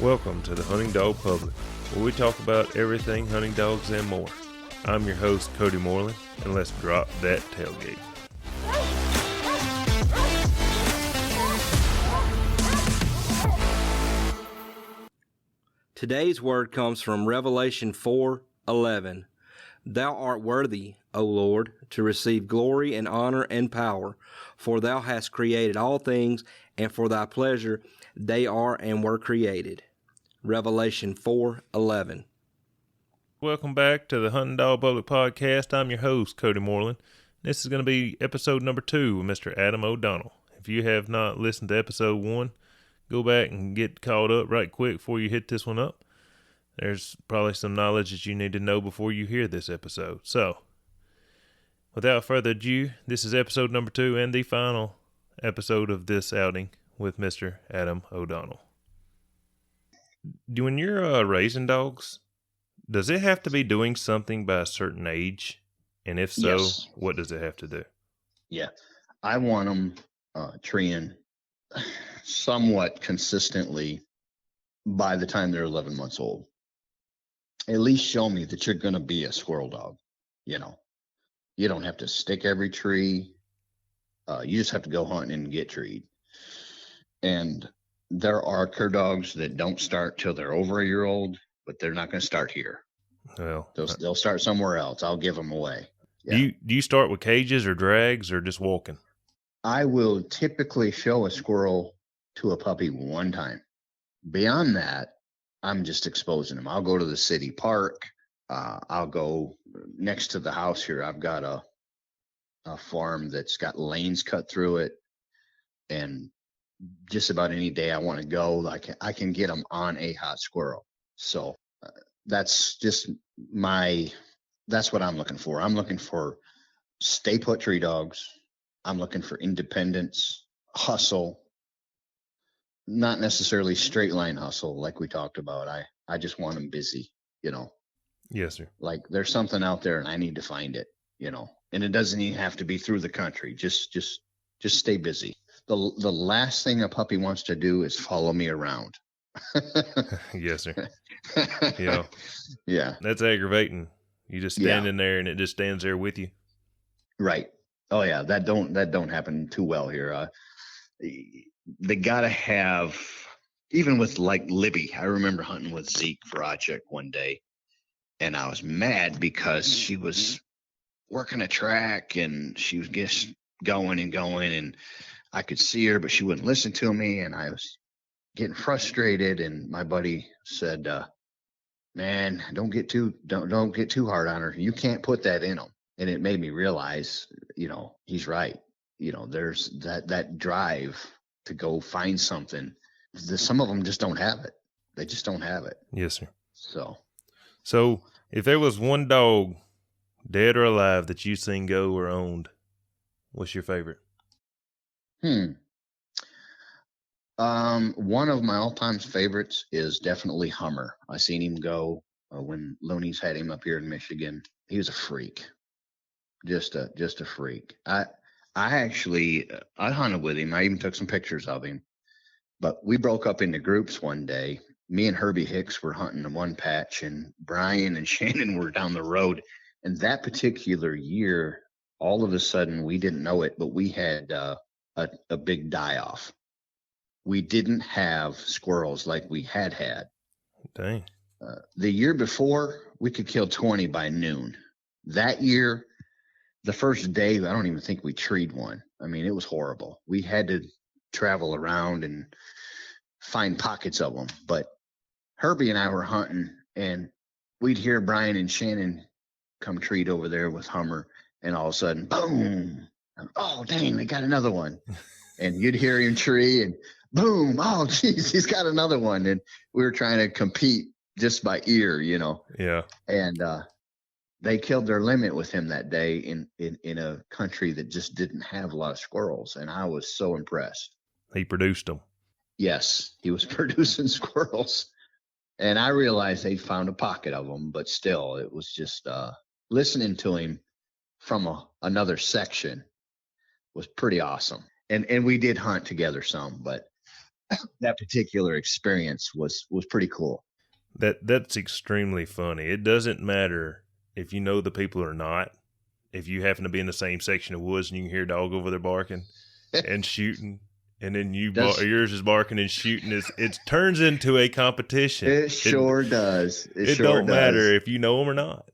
Welcome to the Hunting Dog Public, where we talk about everything hunting dogs and more. I'm your host, Cody Moreland, and let's drop that tailgate. Today's word comes from Revelation 4:11. Thou art worthy, O Lord, to receive glory and honor and power, for thou hast created all things, and for thy pleasure they are and were created. Revelation 4:11. Welcome back to the Hunting Dog Public Podcast. I'm your host, Cody Moreland. This is going to be episode number 2 with Mr. Adam O'Donnell. If you have not listened to episode 1, go back and get caught up right quick before you hit this one up. There's probably some knowledge that you need to know before you hear this episode. So, without further ado, this is episode number 2 and the final episode of this outing with Mr. Adam O'Donnell. When you're raising dogs, does it have to be doing something by a certain age? And if so, Yes. what does it have to do? Yeah, I want them treeing somewhat consistently by the time they're 11 months old. At least show me that you're going to be a squirrel dog. You know, you don't have to stick every tree. You just have to go hunting and get treed. And there are cur dogs that don't start till they're over a year old, but they're not going to start here. Well, They'll start somewhere else. I'll give them away. Yeah. do you start with cages or drags or just walking? I will typically show a squirrel to a puppy one time. Beyond that, I'm just exposing them. I'll go to the city park. I'll go next to the house here. I've got a farm that's got lanes cut through it, and just about any day I want to go, I can get them on a hot squirrel. So that's what I'm looking for. I'm looking for stay put tree dogs. I'm looking for independence, hustle, not necessarily straight line hustle like we talked about. I just want them busy, you know. Yes, sir. Like there's something out there and I need to find it, you know. And it doesn't even have to be through the country. Just stay busy. The last thing a puppy wants to do is follow me around. Yes, sir. Yeah. Yeah. That's aggravating. You just stand in there and it just stands there with you. Right. Oh yeah. That don't happen too well here. They gotta have, even with like Libby. I remember hunting with Zeke Voracek one day, and I was mad because she was working a track and she was just going, and I could see her, but she wouldn't listen to me, and I was getting frustrated. And my buddy said, "Man, don't get too hard on her. You can't put that in them." And it made me realize, you know, he's right. You know, there's that drive to go find something. Some of them just don't have it. They just don't have it. Yes, sir. So if there was one dog, dead or alive, that you seen go or owned, what's your favorite? One of my all-time favorites is definitely Hummer. I seen him go when Looney's had him up here in Michigan. He was a freak. Just a freak. I actually hunted with him. I even took some pictures of him. But we broke up into groups one day. Me and Herbie Hicks were hunting in one patch, and Brian and Shannon were down the road. And that particular year, all of a sudden, we didn't know it, but we had a big die-off. We didn't have squirrels like we had. Dang. The year before, we could kill 20 by noon. That year, the first day, I don't even think we treed one. I mean, it was horrible. We had to travel around and find pockets of them. But Herbie and I were hunting, and we'd hear Brian and Shannon come treat over there with Hummer, and all of a sudden, boom! Oh, dang, they got another one. And you'd hear him tree, and boom! Oh, geez, he's got another one. And we were trying to compete just by ear, you know. Yeah. And they killed their limit with him that day in a country that just didn't have a lot of squirrels, and I was so impressed. He produced them. Yes, he was producing squirrels, and I realized they found a pocket of them, but still, it was just listening to him from another section was pretty awesome. And we did hunt together some, but that particular experience was pretty cool. That's extremely funny. It doesn't matter if you know the people or not. If you happen to be in the same section of woods and you can hear a dog over there barking and shooting, and then yours is barking and shooting, it turns into a competition. It sure does. It don't matter if you know them or not.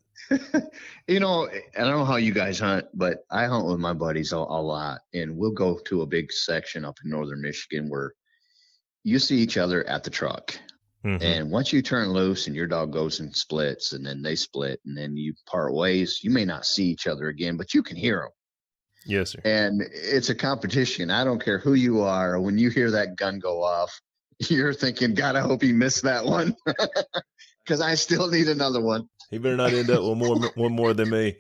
You know, I don't know how you guys hunt, but I hunt with my buddies a lot, and we'll go to a big section up in northern Michigan where you see each other at the truck. Mm-hmm. And once you turn loose and your dog goes and splits, and then they split, and then you part ways, you may not see each other again, but you can hear them. Yes, sir. And it's a competition. I don't care who you are. When you hear that gun go off, you're thinking, God, I hope he missed that one, because I still need another one. He better not end up with one more than me.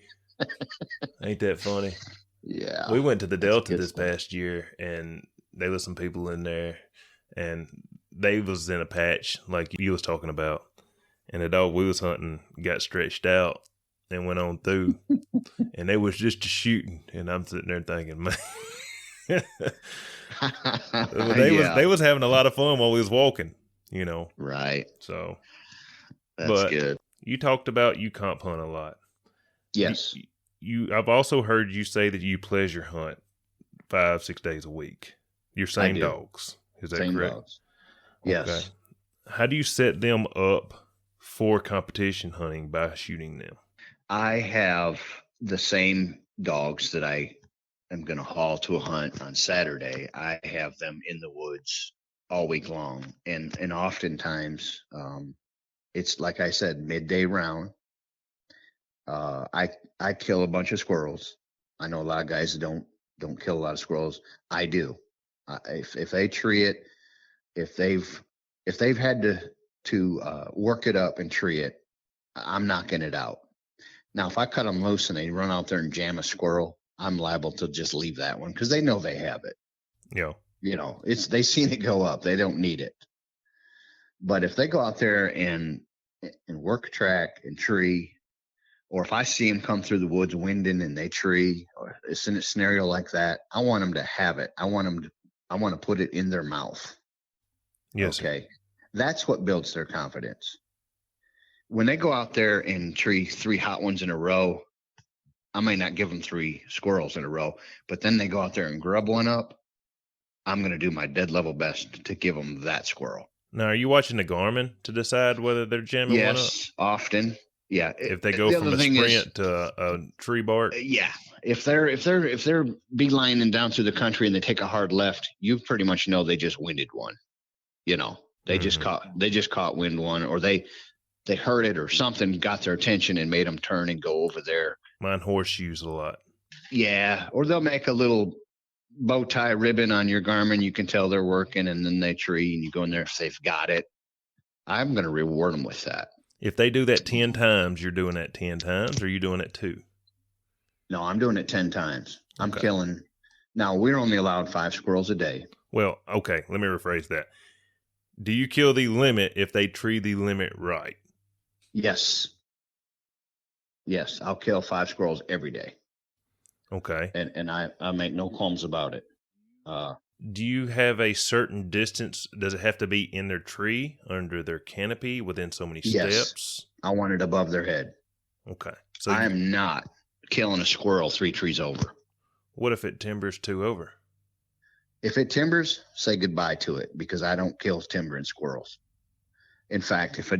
Ain't that funny? Yeah. We went to the Delta this past year, and there was some people in there, and they was in a patch like you was talking about, and the dog we was hunting got stretched out and went on through, and they was just shooting, and I'm sitting there thinking, man, they was having a lot of fun while we was walking, you know. Right. So that's good. You talked about you comp hunt a lot. Yes. I've also heard you say that you pleasure hunt 5-6 days a week. Your same dogs. Is that correct? Dogs. Yes. Okay. How do you set them up for competition hunting by shooting them? I have the same dogs that I am going to haul to a hunt on Saturday. I have them in the woods all week long. And oftentimes, it's like I said, midday round. I kill a bunch of squirrels. I know a lot of guys don't kill a lot of squirrels. I do. If they tree it, if they've had to work it up and tree it, I'm knocking it out. Now, if I cut them loose and they run out there and jam a squirrel, I'm liable to just leave that one because they know they have it. Yeah. You know, they seen it go up. They don't need it. But if they go out there and work a track and tree, or if I see them come through the woods winding and they tree, or it's in a scenario like that, I want them to have it. I want to put it in their mouth. Yes. Okay. Sir. That's what builds their confidence. When they go out there and tree 3 hot ones in a row, I may not give them 3 squirrels in a row, but then they go out there and grub one up. I'm going to do my dead level best to give them that squirrel. Now, are you watching the Garmin to decide whether they're jamming one up? Yes, often. Yeah. If they go from a sprint to a tree bark. Yeah. If they're beelining down through the country and they take a hard left, you pretty much know they just winded one. You know, they just caught wind one, or they heard it or something got their attention and made them turn and go over there. Mine horseshoes a lot. Yeah. Or they'll make a little bow tie ribbon on your Garmin. You can tell they're working, and then they tree and you go in there if they've got it. I'm going to reward them with that. If they do that 10 times, you're doing that 10 times, or are you doing it 2? No, I'm doing it 10 times. I'm killing. Now, we're only allowed 5 squirrels a day. Well, okay, let me rephrase that. Do you kill the limit if they tree the limit right? Yes. Yes, I'll kill 5 squirrels every day. Okay. And I make no qualms about it. Do you have a certain distance? Does it have to be in their tree, under their canopy, within so many steps? Yes, I want it above their head. Okay. So I am not killing a squirrel 3 trees over. What if it timbers 2 over? If it timbers, say goodbye to it, because I don't kill timbering squirrels. In fact, if a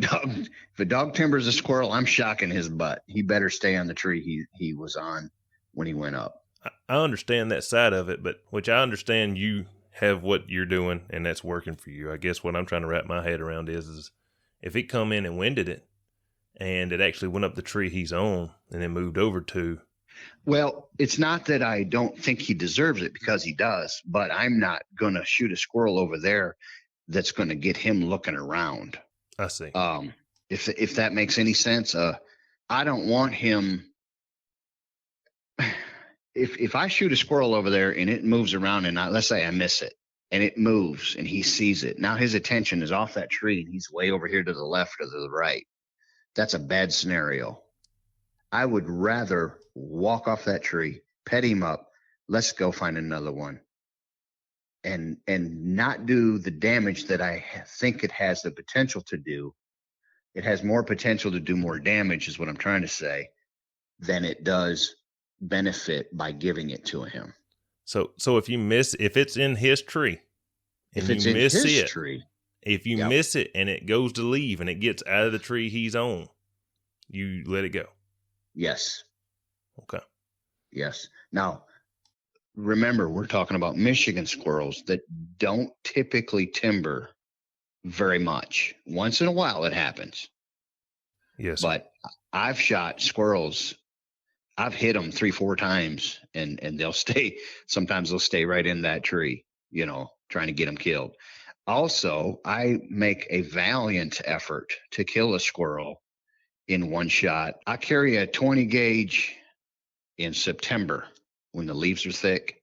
dog timbers a squirrel, I'm shocking his butt. He better stay on the tree he was on when he went up. I understand that side of it, but which I understand you have what you're doing and that's working for you. I guess what I'm trying to wrap my head around is if it come in and winded it and it actually went up the tree he's on and then moved over to. Well, it's not that I don't think he deserves it, because he does, but I'm not going to shoot a squirrel over there that's going to get him looking around. I see. If that makes any sense, I don't want him. If I shoot a squirrel over there and it moves around, and let's say I miss it and it moves and he sees it, now his attention is off that tree and he's way over here to the left or to the right. That's a bad scenario. I would rather walk off that tree, pet him up, let's go find another one, and not do the damage that I think it has the potential to do. It has more potential to do more damage, is what I'm trying to say, than it does benefit by giving it to him. So if it's in his tree, and If it's you in miss his it, tree, if you Yep. miss it and it goes to leave and it gets out of the tree he's on, you let it go. yes, Okay. yes. Now, remember, we're talking about Michigan squirrels that don't typically timber very much. Once in a while it happens. Yes. But I've shot squirrels. I've hit them 3-4 times, and they'll stay. Sometimes they'll stay right in that tree, trying to get them killed. Also, I make a valiant effort to kill a squirrel in one shot. I carry a 20 gauge in September when the leaves are thick,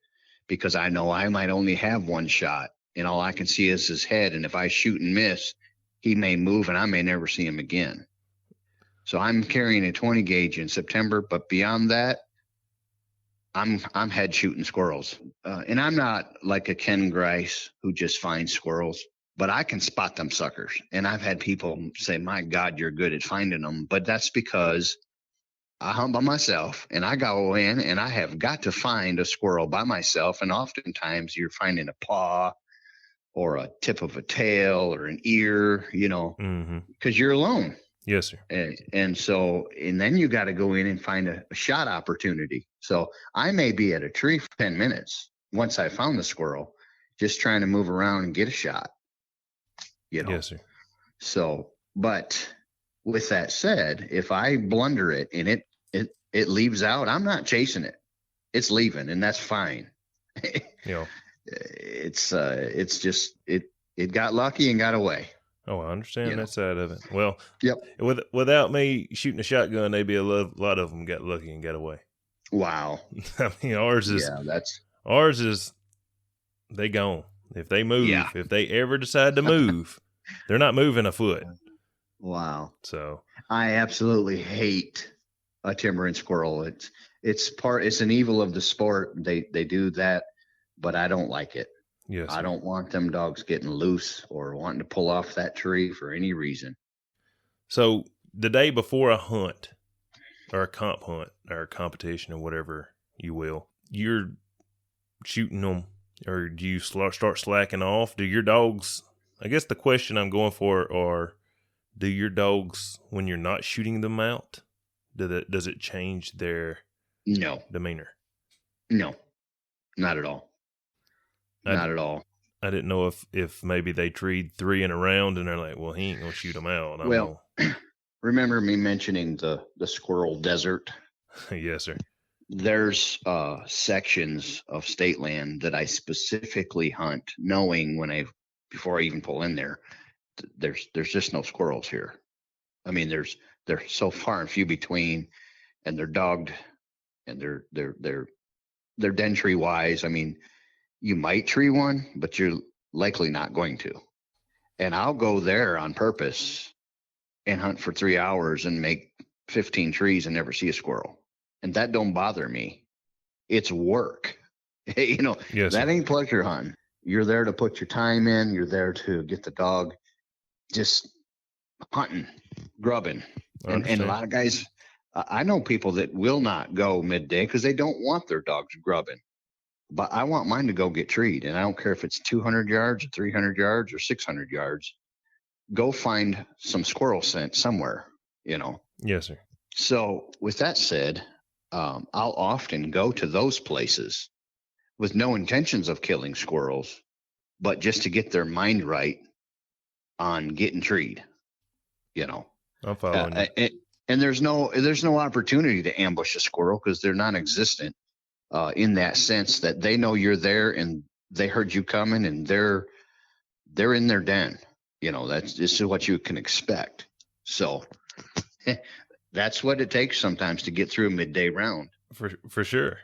because I know I might only have one shot and all I can see is his head. And if I shoot and miss, he may move and I may never see him again. So I'm carrying a 20 gauge in September, but beyond that, I'm head shooting squirrels. And I'm not like a Ken Grice who just finds squirrels, but I can spot them suckers. And I've had people say, my God, you're good at finding them. But that's because I hunt by myself, and I go in and I have got to find a squirrel by myself. And oftentimes you're finding a paw or a tip of a tail or an ear, because you're alone. Yes, sir. And then you got to go in and find a shot opportunity. So I may be at a tree for 10 minutes once I found the squirrel, just trying to move around and get a shot, Yes, sir. So, but with that said, if I blunder it and it leaves out, I'm not chasing it. It's leaving, and that's fine. Yeah. It's just, it got lucky and got away. Oh, I understand that side of it. Well, Yep. Without me shooting a shotgun, maybe a lot of them got lucky and got away. Wow. I mean, ours is they gone. If they move, if they ever decide to move, they're not moving a foot. Wow. So I absolutely hate a timbering squirrel. It's an evil of the sport. They do that, but I don't like it. yes, I don't want them dogs getting loose or wanting to pull off that tree for any reason. So the day before a hunt or a comp hunt or a competition or whatever you will, you're shooting them, or do you start slacking off? Do your dogs, I guess the question I'm going for are, do your dogs, when you're not shooting them out, does it change their demeanor? No, not at all. Not at all. I didn't know if maybe they treed 3 in a round and they're like, well, he ain't going to shoot them out. Remember me mentioning the squirrel desert? Yes, sir. There's sections of state land that I specifically hunt, knowing before I even pull in there, there's just no squirrels here. I mean, they're so far and few between, and they're dogged, and they're den tree wise. I mean, you might tree one, but you're likely not going to. And I'll go there on purpose and hunt for 3 hours and make 15 trees and never see a squirrel. And that don't bother me. It's work. Yes, that sir. ain't pleasure hunting. You're there to put your time in. You're there to get the dog just hunting, grubbing. And a lot of guys, I know people that will not go midday because they don't want their dogs grubbing. But I want mine to go get treed. And I don't care if it's 200 yards or 300 yards or 600 yards. Go find some squirrel scent somewhere, Yes, sir. So with that said, I'll often go to those places with no intentions of killing squirrels, but just to get their mind right on getting treed, I'm following you. And there's no opportunity to ambush a squirrel because they're non-existent in that sense that they know you're there and they heard you coming and they're in their den. This is what you can expect. So that's what it takes sometimes to get through a midday round. For sure.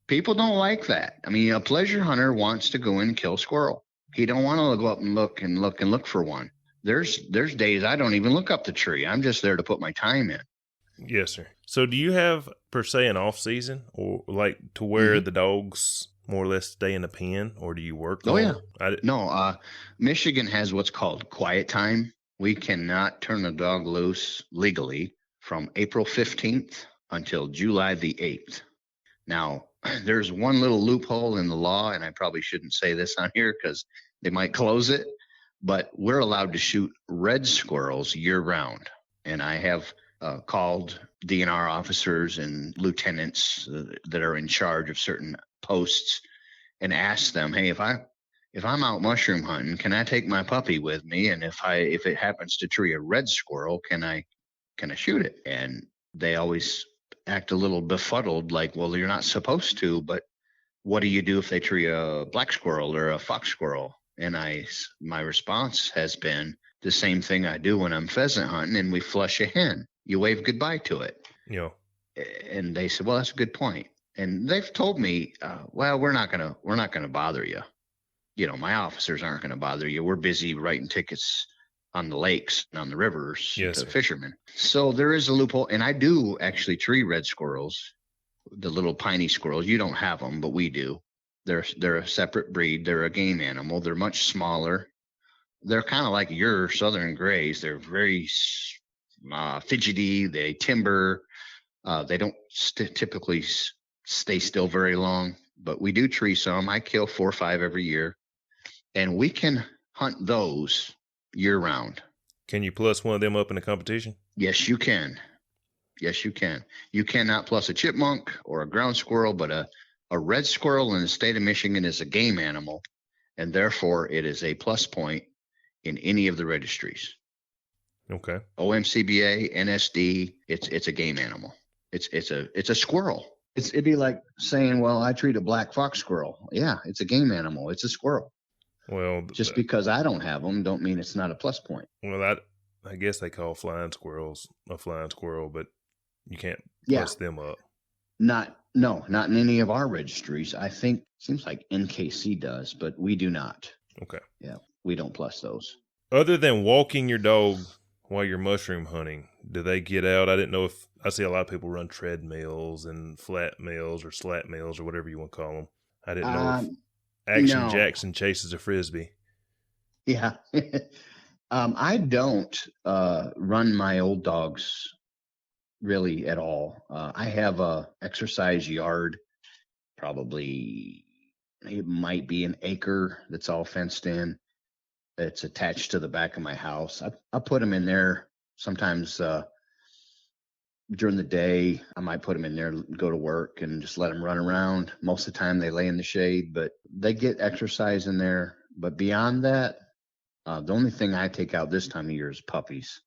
People don't like that. I mean, a pleasure hunter wants to go in and kill a squirrel. He don't want to go up and look for one. There's days I don't even look up the tree. I'm just there to put my time in. Yes, sir. So do you have per se an off season, or like to where the dogs more or less stay in the pen, or do you work Oh, on yeah. them? No, Michigan has what's called quiet time. We cannot turn a dog loose legally from April 15th until July the 8th. Now, there's one little loophole in the law, and I probably shouldn't say this on here because they might close it, but we're allowed to shoot red squirrels year round. And I have called DNR officers and lieutenants that are in charge of certain posts and asked them, hey, if I'm out mushroom hunting, can I take my puppy with me? And if it happens to tree a red squirrel, can I shoot it? And they always act a little befuddled, like, well, you're not supposed to, but what do you do if they tree a black squirrel or a fox squirrel? And my response has been the same thing I do when I'm pheasant hunting and we flush a hen. You wave goodbye to it. Yeah. And they said, well, that's a good point. And they've told me, well, we're not gonna bother you. You know, my officers aren't going to bother you. We're busy writing tickets on the lakes and on the rivers to fishermen. So there is a loophole. And I do actually tree red squirrels, the little piney squirrels. You don't have them, but we do. They're a separate breed. They're a game animal. They're much smaller. They're kind of like your southern grays. They're very fidgety. They timber. They don't typically stay still very long, but we do tree some. I kill 4 or 5 every year. And we can hunt those year round. Can you plus one of them up in a competition? Yes, you can. Yes, you can. You cannot plus a chipmunk or a ground squirrel, but a red squirrel in the state of Michigan is a game animal, and therefore it is a plus point in any of the registries. Okay. OMCBA, NSD, it's a game animal. It's a squirrel. It'd be like saying, well, I treat a black fox squirrel. Yeah, it's a game animal. It's a squirrel. Well, just because I don't have them don't mean it's not a plus point. Well, I guess they call flying squirrels a flying squirrel, but you can't plus them up. Not in any of our registries. I think seems like NKC does, but we do not. Okay. Yeah, we don't plus those. Other than walking your dog while you're mushroom hunting, do they get out? I didn't know if I see a lot of people run treadmills and flat mills or slat mills or whatever you want to call them. I didn't know if Action Jackson chases a frisbee. Yeah. I don't run my old dogs really at all. I have a exercise yard, probably it might be an acre that's all fenced in. It's attached to the back of my house. I put them in there sometimes during the day. I might put them in there, go to work, and just let them run around. Most of the time they lay in the shade, but they get exercise in there. But beyond that, the only thing I take out this time of year is puppies.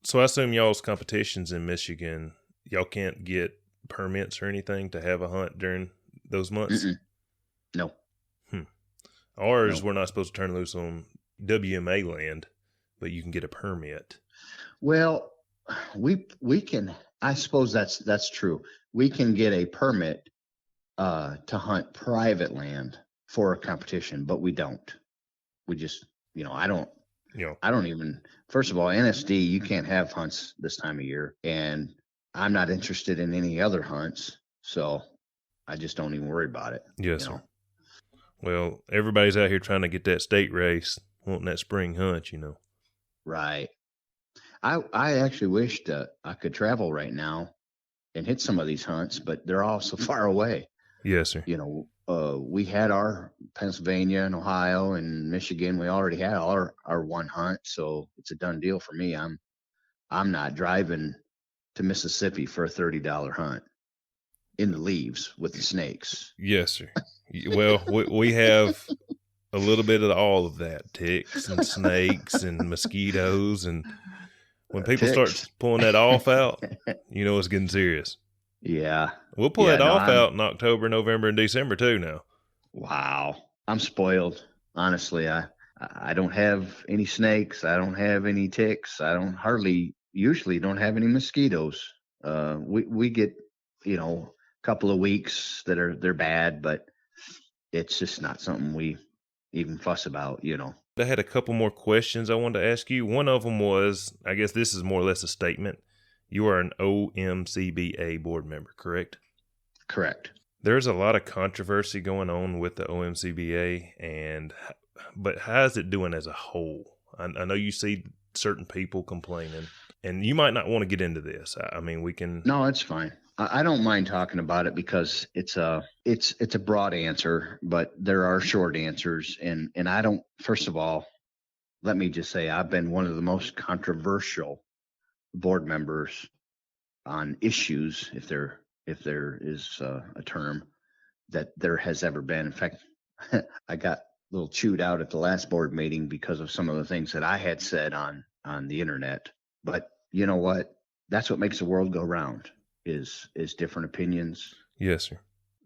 So I assume y'all's competitions in Michigan, y'all can't get permits or anything to have a hunt during those months? Mm-mm. No. Ours, we're not supposed to turn loose on WMA land, but you can get a permit. Well, we can. I suppose that's true. We can get a permit to hunt private land for a competition, but we don't. We just, I don't even. First of all, NSD, you can't have hunts this time of year, and I'm not interested in any other hunts, so I just don't even worry about it. Yes, sir. Well, everybody's out here trying to get that state race, wanting that spring hunt, Right. I actually wish that I could travel right now and hit some of these hunts, but they're all so far away. Yes, sir. We had our Pennsylvania and Ohio and Michigan. We already had our one hunt, so it's a done deal for me. I'm not driving to Mississippi for a $30 hunt in the leaves with the snakes. Yes, sir. Well, we have a little bit of all of that: ticks and snakes and mosquitoes, and when people start pulling that off out, it's getting serious. Yeah. We'll pull it off out in October, November, and December too now. Wow. I'm spoiled. Honestly, I don't have any snakes. I don't have any ticks. I usually don't have any mosquitoes. We get, a couple of weeks they're bad, but it's just not something we even fuss about, I had a couple more questions I wanted to ask you. One of them was, I guess this is more or less a statement. You are an OMCBA board member, correct? Correct. There's a lot of controversy going on with the OMCBA, but how's it doing as a whole? I know you see certain people complaining, and you might not want to get into this. I mean, we can. No, it's fine. I don't mind talking about it because it's a broad answer, but there are short answers, and I don't. First of all, let me just say I've been one of the most controversial board members on issues, if there is a term, that there has ever been. In fact, I got a little chewed out at the last board meeting because of some of the things that I had said on the internet. But you know what? That's what makes the world go round. Is different opinions. Yes, sir.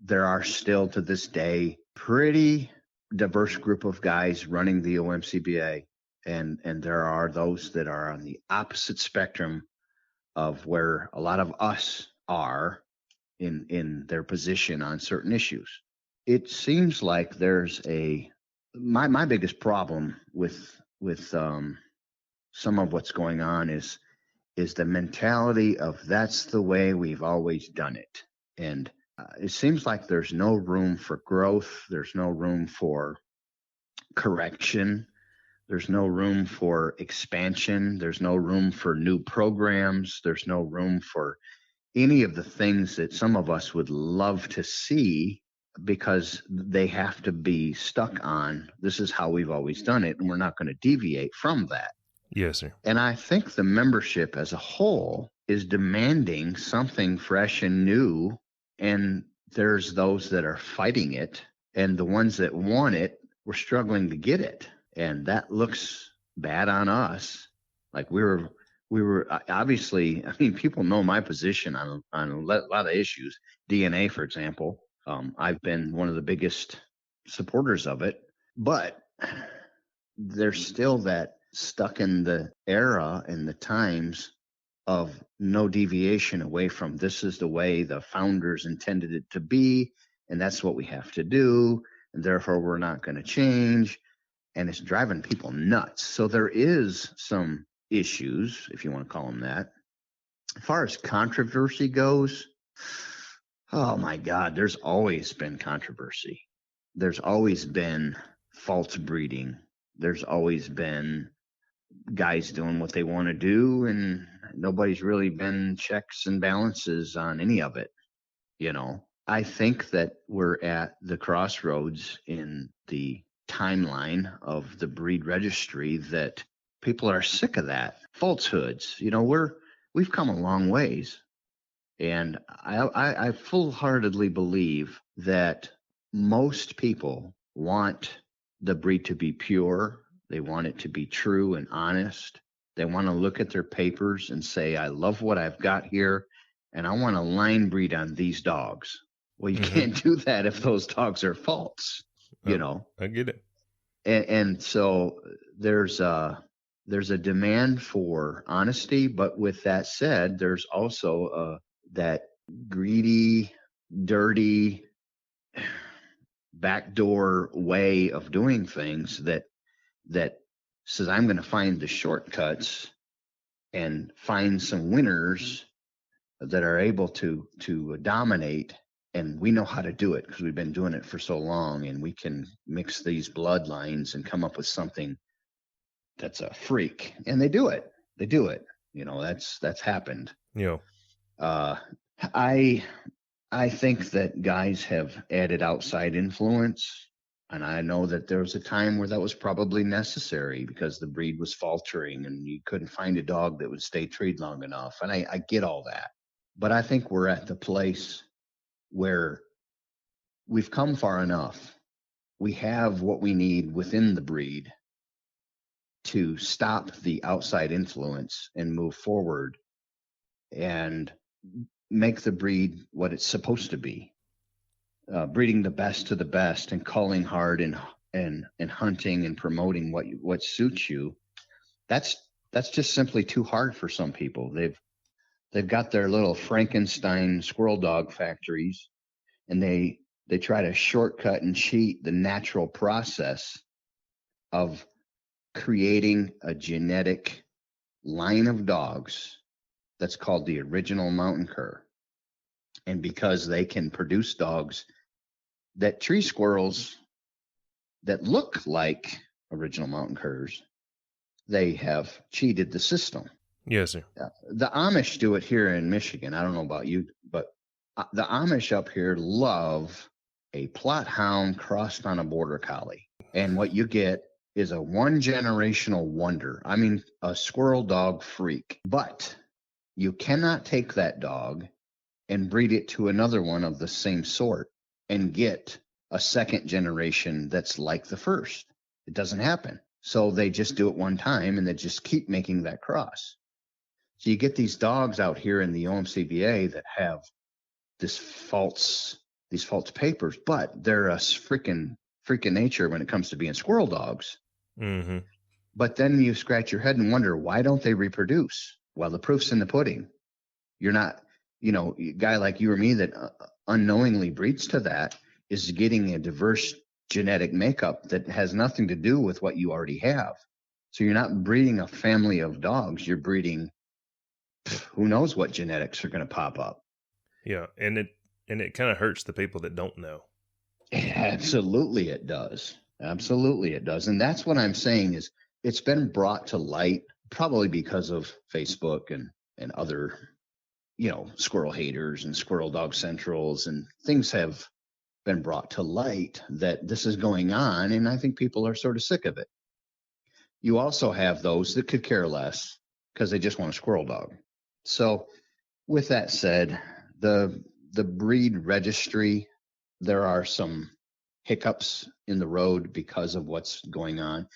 There are still to this day pretty diverse group of guys running the OMCBA, and there are those that are on the opposite spectrum of where a lot of us are in their position on certain issues. It seems like there's my biggest problem with some of what's going on is the mentality of that's the way we've always done it. And it seems like there's no room for growth. There's no room for correction. There's no room for expansion. There's no room for new programs. There's no room for any of the things that some of us would love to see, because they have to be stuck on this is how we've always done it, and we're not going to deviate from that. Yes, sir. And I think the membership as a whole is demanding something fresh and new. And there's those that are fighting it. And the ones that want it, we're struggling to get it. And that looks bad on us. Like we were obviously, I mean, people know my position on a lot of issues. DNA, for example. I've been one of the biggest supporters of it. But there's still that stuck in the era and the times of no deviation away from this is the way the founders intended it to be, and that's what we have to do, and therefore we're not going to change, and it's driving people nuts. So there is some issues, if you want to call them that. As far as controversy goes, oh my God, there's always been controversy. There's always been false breeding. There's always been guys doing what they want to do, and nobody's really been checks and balances on any of it. You know, I think that we're at the crossroads in the timeline of the breed registry that people are sick of that falsehoods. You know, we've come a long ways, and I full-heartedly believe that most people want the breed to be pure. They want it to be true and honest. They want to look at their papers and say, I love what I've got here, and I want to line breed on these dogs. Well, you can't do that if those dogs are false, you know. I get it. And so there's a demand for honesty, but with that said, there's also that greedy, dirty, backdoor way of doing things that says I'm going to find the shortcuts and find some winners that are able to dominate, and we know how to do it because we've been doing it for so long, and we can mix these bloodlines and come up with something that's a freak. And they do it. You know, that's happened. Yeah. I think that guys have added outside influence. And I know that there was a time where that was probably necessary because the breed was faltering and you couldn't find a dog that would stay treed long enough. And I get all that. But I think we're at the place where we've come far enough. We have what we need within the breed to stop the outside influence and move forward and make the breed what it's supposed to be. Breeding the best to the best and culling hard and hunting and promoting what suits you. That's just simply too hard for some people. They've got their little Frankenstein squirrel dog factories, and they try to shortcut and cheat the natural process of creating a genetic line of dogs that's called the original mountain cur. And because they can produce dogs that tree squirrels that look like original mountain curs, they have cheated the system. Yes, sir. The Amish do it here in Michigan. I don't know about you, but the Amish up here love a plot hound crossed on a border collie. And what you get is a one generational wonder. I mean, a squirrel dog freak. But you cannot take that dog and breed it to another one of the same sort and get a second generation that's like the first. It doesn't happen. So they just do it one time and they just keep making that cross. So you get these dogs out here in the OMCBA that have these false papers, but they're a freaking nature when it comes to being squirrel dogs. Mm-hmm. But then you scratch your head and wonder, why don't they reproduce? Well, the proof's in the pudding. You're not, a guy like you or me that unknowingly breeds to that is getting a diverse genetic makeup that has nothing to do with what you already have. So you're not breeding a family of dogs. You're breeding who knows what genetics are going to pop up. Yeah, and it kind of hurts the people that don't know. Absolutely it does. Absolutely it does. And that's what I'm saying is it's been brought to light probably because of Facebook and other, squirrel haters and squirrel dog centrals, and things have been brought to light that this is going on. And I think people are sort of sick of it. You also have those that could care less because they just want a squirrel dog. So with that said, the breed registry, there are some hiccups in the road because of what's going on.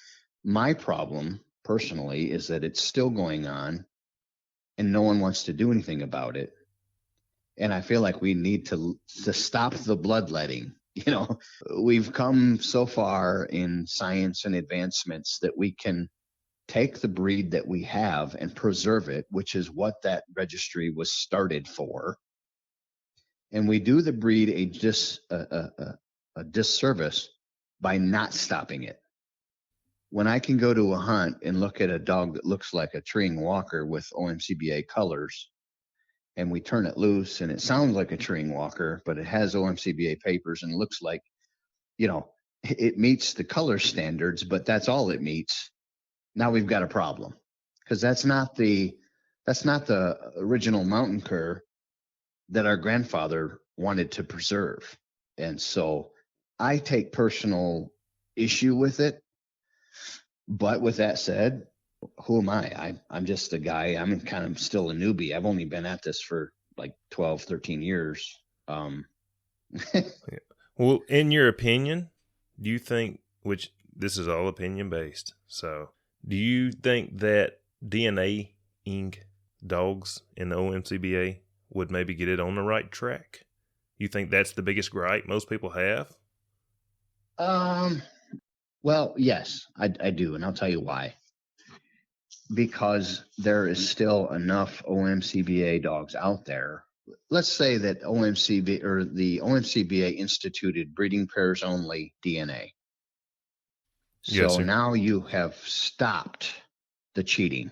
My problem personally is that it's still going on and no one wants to do anything about it. And I feel like we need to stop the bloodletting. We've come so far in science and advancements that we can take the breed that we have and preserve it, which is what that registry was started for. And we do the breed a disservice by not stopping it. When I can go to a hunt and look at a dog that looks like a treeing walker with OMCBA colors, and we turn it loose and it sounds like a treeing walker, but it has OMCBA papers and looks like, it meets the color standards, but that's all it meets. Now we've got a problem because that's not the original mountain cur that our grandfather wanted to preserve. And so I take personal issue with it. But with that said, who am I? I'm just a guy. I'm kind of still a newbie. I've only been at this for like 12, 13 years. Well, in your opinion, do you think, which this is all opinion based, so do you think that DNA-ing dogs in the OMCBA would maybe get it on the right track? You think that's the biggest gripe most people have? Well, yes, I do, and I'll tell you why. Because there is still enough OMCBA dogs out there. Let's say that the OMCBA instituted breeding pairs only DNA. So now you have stopped the cheating.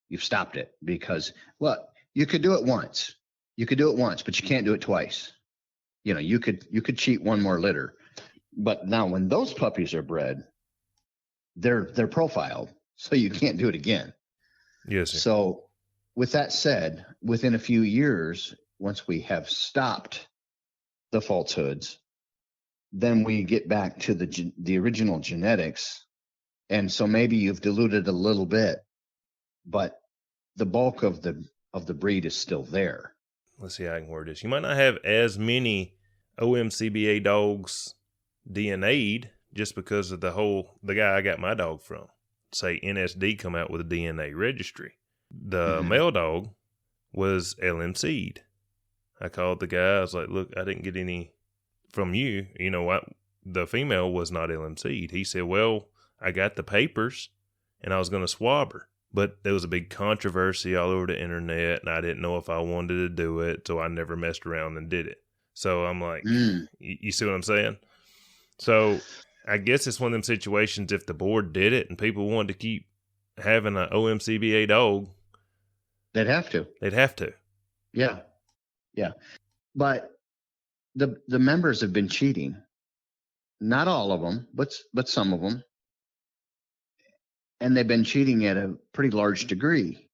You've stopped it because, well, you could do it once. You could do it once, but you can't do it twice. You could cheat one more litter. But now when those puppies are bred, they're profiled, so you can't do it again. Yes, sir. So with that said, within a few years, once we have stopped the falsehoods, then we get back to the original genetics. And so maybe you've diluted a little bit, but the bulk of the breed is still there. Let's see how I can word this. You might not have as many OMCBA dogs DNA'd just because of the guy I got my dog from. Say NSD come out with a DNA registry. The male dog was LMC'd. I called the guy. I was like, look, I didn't get any from you. The female was not LMC'd. He said, well, I got the papers and I was going to swab her. But there was a big controversy all over the internet and I didn't know if I wanted to do it. So I never messed around and did it. So I'm like, you see what I'm saying? So I guess it's one of them situations if the board did it and people wanted to keep having an OMCBA dog. They'd have to. They'd have to. Yeah. But the members have been cheating. Not all of them, but some of them. And they've been cheating at a pretty large degree.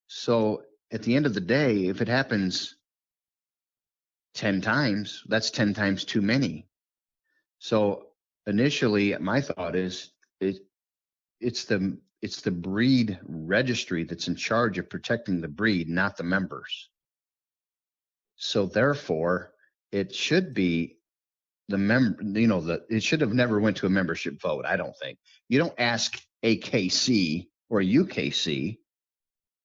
So at the end of the day, if it happens 10 times, that's 10 times too many. So initially, my thought is it's the breed registry that's in charge of protecting the breed, not the members. So therefore, it should be it should have never went to a membership vote. I don't think. You don't ask AKC or UKC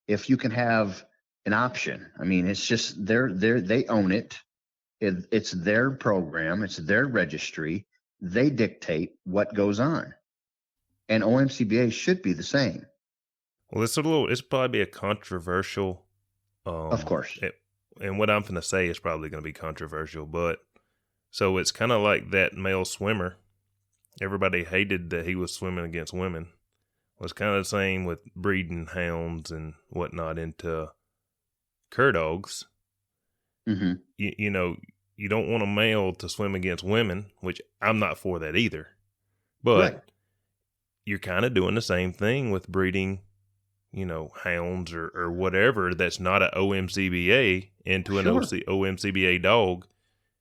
if you can have an option. I mean, it's just they own it. It's their program. It's their registry. They dictate what goes on. And OMCBA should be the same. Well, it's probably a controversial. Of course. And what I'm going to say is probably going to be controversial, but so it's kind of like that male swimmer. Everybody hated that he was swimming against women. Well, it's kind of the same with breeding hounds and whatnot into cur dogs. Mm-hmm. You don't want a male to swim against women, which I'm not for that either. But You're kind of doing the same thing with breeding, hounds or whatever that's not an OMCBA into an OMCBA dog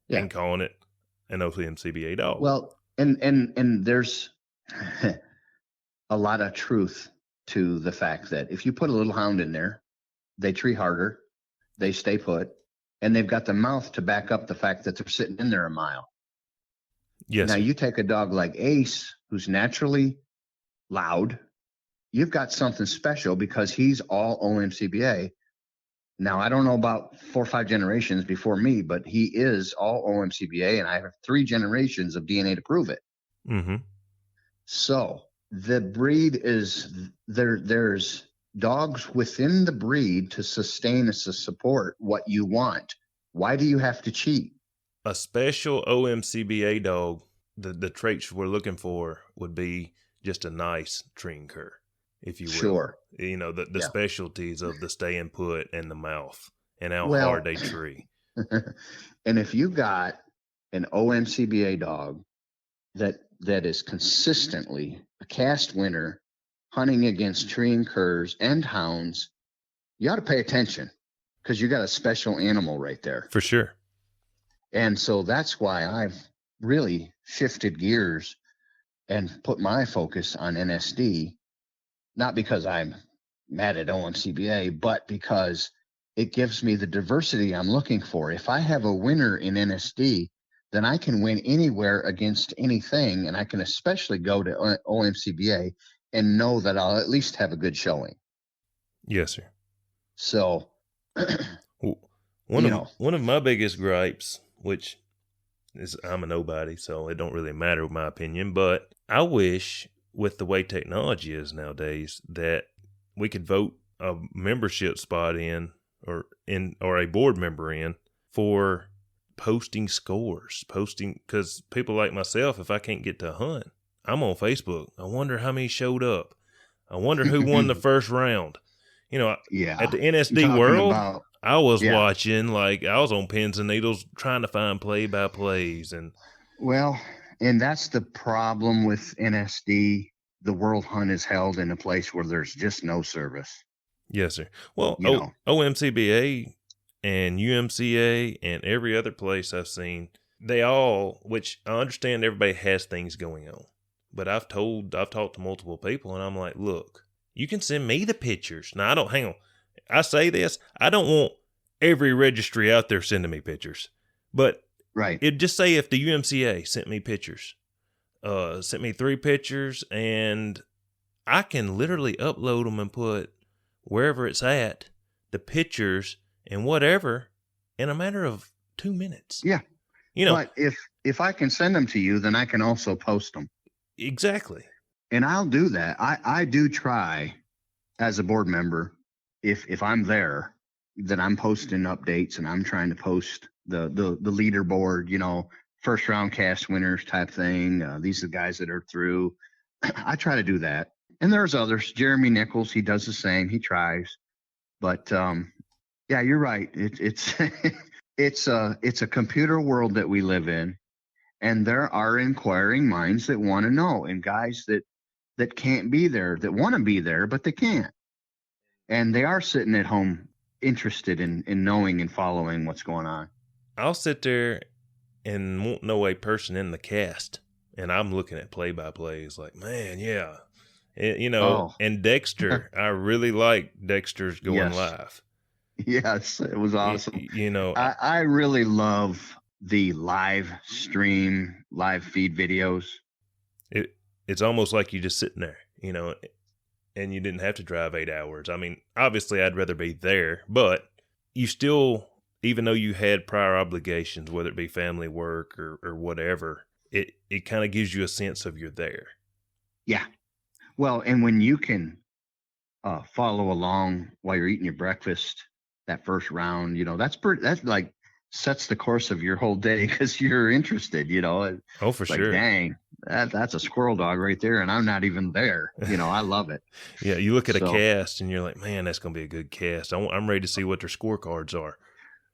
and calling it an OMCBA dog. Well, and there's a lot of truth to the fact that if you put a little hound in there, they tree harder, they stay put, and they've got the mouth to back up the fact that they're sitting in there a mile. Yes. Now you take a dog like Ace, who's naturally loud, you've got something special because he's all OMCBA. Now, I don't know about 4 or 5 generations before me, but he is all OMCBA, and I have 3 generations of DNA to prove it. Mm-hmm. So the breed is there's dogs within the breed to sustain and to support what you want. Why do you have to cheat? A special OMCBA dog, the traits we're looking for would be just a nice treeing cur, if you will. Sure. The specialties of the staying put and the mouth and how hard they tree. And if you got an OMCBA dog that is consistently a cast winner hunting against treeing curs and hounds, you ought to pay attention because you got a special animal right there. For sure. And so that's why I've really shifted gears and put my focus on NSD, not because I'm mad at OMCBA, but because it gives me the diversity I'm looking for. If I have a winner in NSD, then I can win anywhere against anything, and I can especially go to OMCBA and know that I'll at least have a good showing. Yes, sir. So, one of my biggest gripes, which is I'm a nobody, so it don't really matter my opinion, but I wish with the way technology is nowadays that we could vote a membership spot in or a board member in for posting scores, because people like myself, if I can't get to hunt, I'm on Facebook. I wonder how many showed up. I wonder who won the first round. At the NSD World, I was watching, like I was on pins and needles trying to find play-by-plays. And that's the problem with NSD. The World Hunt is held in a place where there's just no service. Yes, sir. Well, OMCBA and UMCA and every other place I've seen, which I understand everybody has things going on, but I've talked to multiple people and I'm like, look, you can send me the pictures. Now, I say this, I don't want every registry out there sending me pictures, but it just say if the UMCA sent me pictures, sent me 3 pictures, and I can literally upload them and put wherever it's at, the pictures and whatever in a matter of 2 minutes. Yeah. But if I can send them to you, then I can also post them. Exactly. And I'll do that. I do try as a board member, if I'm there, that I'm posting updates and I'm trying to post the leaderboard, first round cast winners type thing. These are the guys that are through. I try to do that. And there's others. Jeremy Nichols, he does the same. He tries. But, you're right. It's it's a computer world that we live in, and there are inquiring minds that want to know, and guys that can't be there, that want to be there, but they can't. And they are sitting at home interested in knowing and following what's going on. I'll sit there and won't know a person in the cast, and I'm looking at play-by-plays like, man, yeah. And Dexter, I really like Dexter's going Yes. live. Yes, it was awesome. I really love the live stream, live feed videos. It's almost like you're just sitting there, and you didn't have to drive 8 hours. I mean, obviously I'd rather be there, but you still, even though you had prior obligations, whether it be family work or whatever, it kind of gives you a sense of you're there. Yeah. Well, and when you can follow along while you're eating your breakfast, that first round, that's like sets the course of your whole day because you're interested, Oh, for sure. Like, dang, that's a squirrel dog right there, and I'm not even there. I love it. Yeah, you look at a cast and you're like, man, that's going to be a good cast. I'm ready to see what their scorecards are.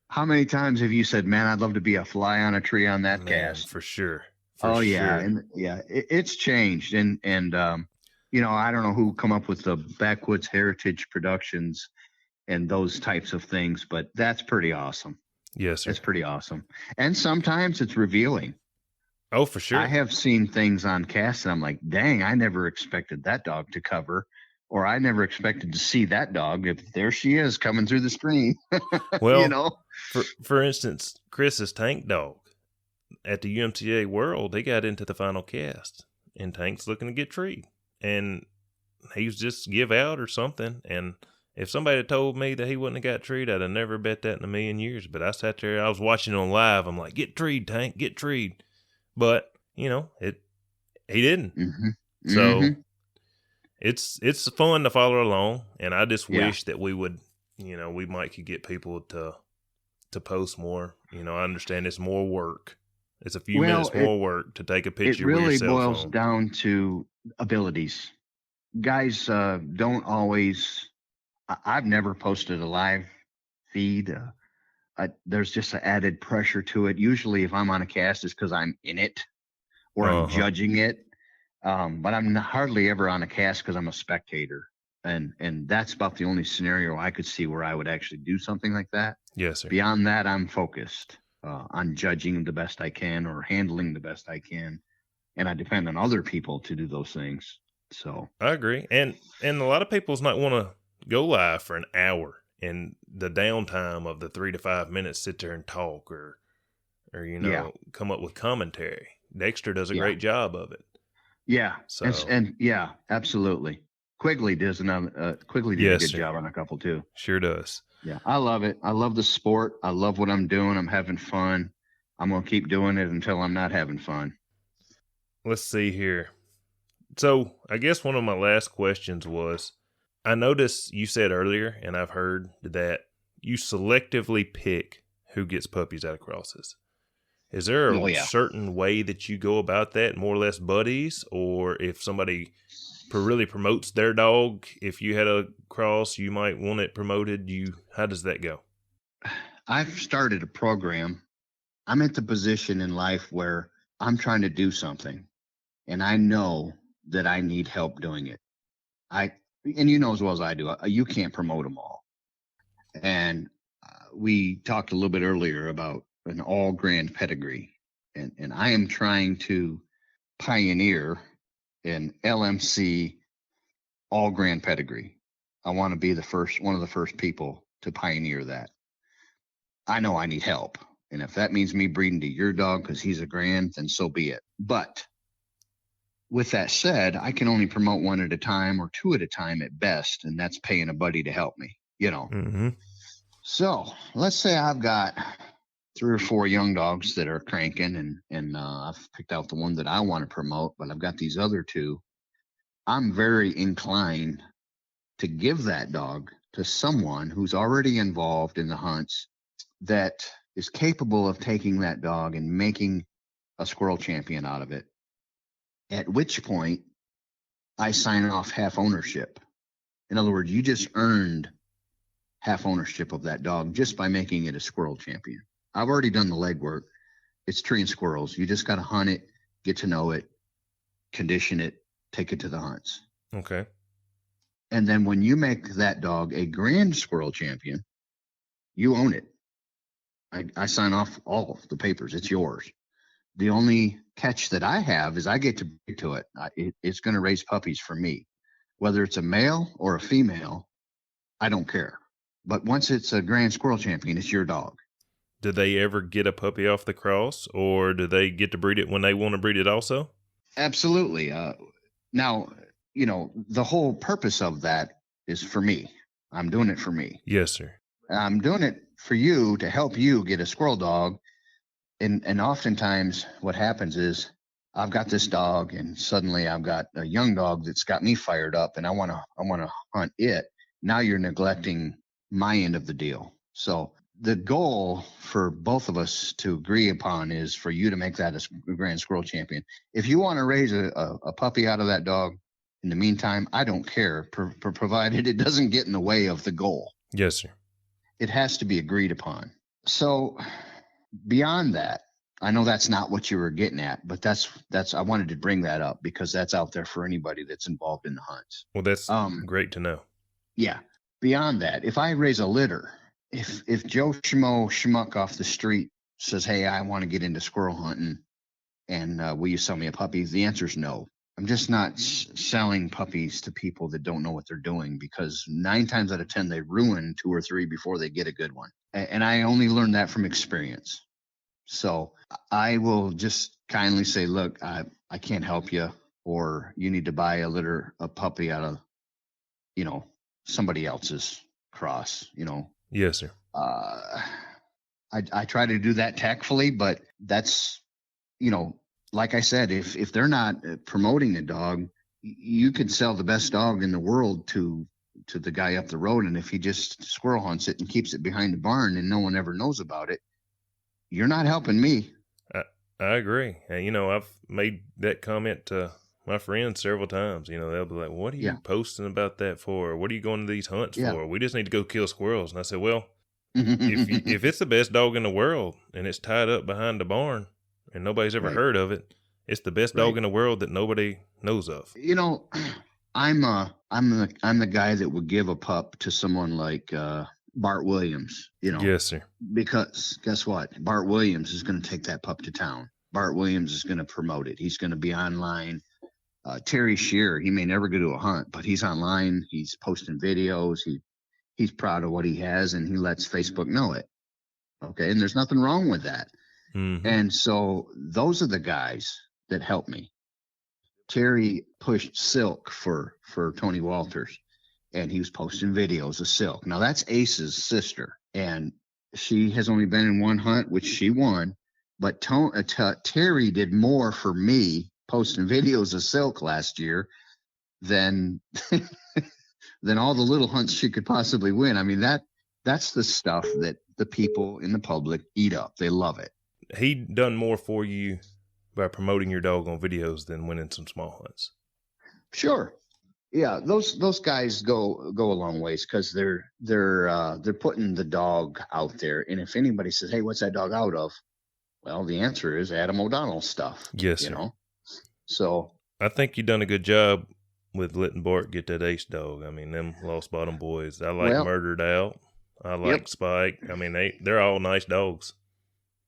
How many times have you said, man, I'd love to be a fly on a tree on that cast? For sure. Yeah. And it's changed. And I don't know who come up with the Backwoods Heritage Productions and those types of things, but that's pretty awesome. Yes, sir. It's pretty awesome. And sometimes it's revealing. Oh, for sure. I have seen things on cast and I'm like, dang, I never expected that dog to cover, or I never expected to see that dog. If there she is coming through the screen. Well, for instance, Chris's Tank dog at the UMCBA World, they got into the final cast and Tank's looking to get treed. And he was just give out or something. And if somebody had told me that he wouldn't have got treed, I'd have never bet that in a million years. But I sat there, I was watching on live. I'm like, get treed, Tank, get treed. But, he didn't. Mm-hmm. So it's fun to follow along. And I just wish that we would, we might could get people to post more. I understand it's more work. It's a few minutes more work to take a picture with your cell phone. It really boils down to abilities. Guys don't always. I've never posted a live feed. There's just an added pressure to it. Usually if I'm on a cast, it's because I'm in it or I'm judging it. But I'm hardly ever on a cast because I'm a spectator. And that's about the only scenario I could see where I would actually do something like that. Yes, sir. Beyond that, I'm focused on judging the best I can or handling the best I can. And I depend on other people to do those things. So I agree. And a lot of people's not want to go live for an hour and the downtime of the 3 to 5 minutes sit there and talk or come up with commentary. Dexter does a great job of it. Yeah. So and yeah, absolutely. Quigley does a good job on a couple too. Sure does. Yeah, I love it. I love the sport. I love what I'm doing. I'm having fun. I'm going to keep doing it until I'm not having fun. Let's see here. So I guess one of my last questions was, I noticed you said earlier, and I've heard that you selectively pick who gets puppies out of crosses. Is there a certain way that you go about that, more or less buddies, or if somebody really promotes their dog, if you had a cross, you might want it promoted. How does that go? I've started a program. I'm at the position in life where I'm trying to do something and I know that I need help doing it. And you know as well as I do, you can't promote them all. And we talked a little bit earlier about an all grand pedigree, and I am trying to pioneer an LMC all grand pedigree. I want to be one of the first people to pioneer that. I know I need help. And if that means me breeding to your dog because he's a grand, then so be it. But with that said, I can only promote one at a time or two at a time at best. And that's paying a buddy to help me, Mm-hmm. So let's say I've got 3 or 4 young dogs that are cranking and I've picked out the one that I want to promote, but I've got these other 2. I'm very inclined to give that dog to someone who's already involved in the hunts that is capable of taking that dog and making a squirrel champion out of it. At which point I sign off half ownership. In other words, you just earned half ownership of that dog just by making it a squirrel champion. I've already done the legwork. It's treeing squirrels. You just got to hunt it, get to know it, condition it, take it to the hunts. Okay. And then when you make that dog a grand squirrel champion, you own it. I sign off all the papers. It's yours. The only catch that I have is I get to breed to it. It's going to raise puppies for me. Whether it's a male or a female, I don't care. But once it's a grand squirrel champion, it's your dog. Do they ever get a puppy off the cross, or do they get to breed it when they want to breed it also? Absolutely. Now, the whole purpose of that is for me. I'm doing it for me. Yes, sir. I'm doing it for you to help you get a squirrel dog. And oftentimes what happens is I've got this dog and suddenly I've got a young dog that's got me fired up and I want to hunt it. Now you're neglecting my end of the deal. So the goal for both of us to agree upon is for you to make that a grand squirrel champion. If you want to raise a puppy out of that dog, in the meantime, I don't care, provided it doesn't get in the way of the goal. Yes, sir. It has to be agreed upon. So beyond that, I know that's not what you were getting at, but that's I wanted to bring that up because that's out there for anybody that's involved in the hunts. Well, that's great to know. Yeah. Beyond that, if I raise a litter, if Joe Schmo Schmuck off the street says, hey, I want to get into squirrel hunting and will you sell me a puppy? The answer is no. I'm just not selling puppies to people that don't know what they're doing because 9 times out of 10, they ruin 2 or 3 before they get a good one. And I only learned that from experience. So I will just kindly say, look, I can't help you, or you need to buy a puppy out of, somebody else's cross, Yes, sir. I try to do that tactfully, but that's, like I said, if they're not promoting a dog, you could sell the best dog in the world to the guy up the road. And if he just squirrel hunts it and keeps it behind the barn and no one ever knows about it, you're not helping me. I agree. And, I've made that comment to my friends several times. They'll be like, what are you posting about that for? What are you going to these hunts for? We just need to go kill squirrels. And I said, well, if it's the best dog in the world and it's tied up behind the barn and nobody's ever heard of it, it's the best dog in the world that nobody knows of. I'm the guy that would give a pup to someone like Bart Williams, Yes, sir. Because guess what? Bart Williams is going to take that pup to town. Bart Williams is going to promote it. He's going to be online. Terry Shearer, he may never go to a hunt, but he's online. He's posting videos. He's proud of what he has, and he lets Facebook know it. Okay, and there's nothing wrong with that. Mm-hmm. And so those are the guys that help me. Terry pushed Silk for Tony Walters, and he was posting videos of Silk. Now, that's Ace's sister, and she has only been in one hunt, which she won. But Terry did more for me posting videos of Silk last year than than all the little hunts she could possibly win. I mean, that's the stuff that the people in the public eat up. They love it. He done more for you by promoting your dog on videos than winning some small hunts. Sure. Yeah, those guys go a long ways because they're putting the dog out there. And if anybody says, hey, what's that dog out of? Well, the answer is Adam O'Donnell stuff. Yes, sir. So I think you done a good job with letting Bart get that Ace dog. I mean, them Lost Bottom boys. I like Murdered Out. I like Spike. I mean, they're all nice dogs.